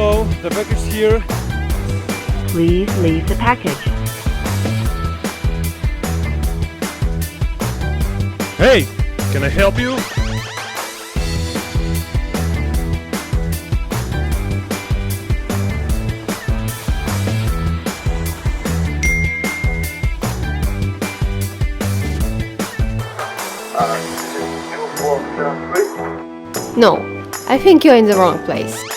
Hello, the package here. Please leave the package. Hey, can I help you? No, I think you're in the wrong place.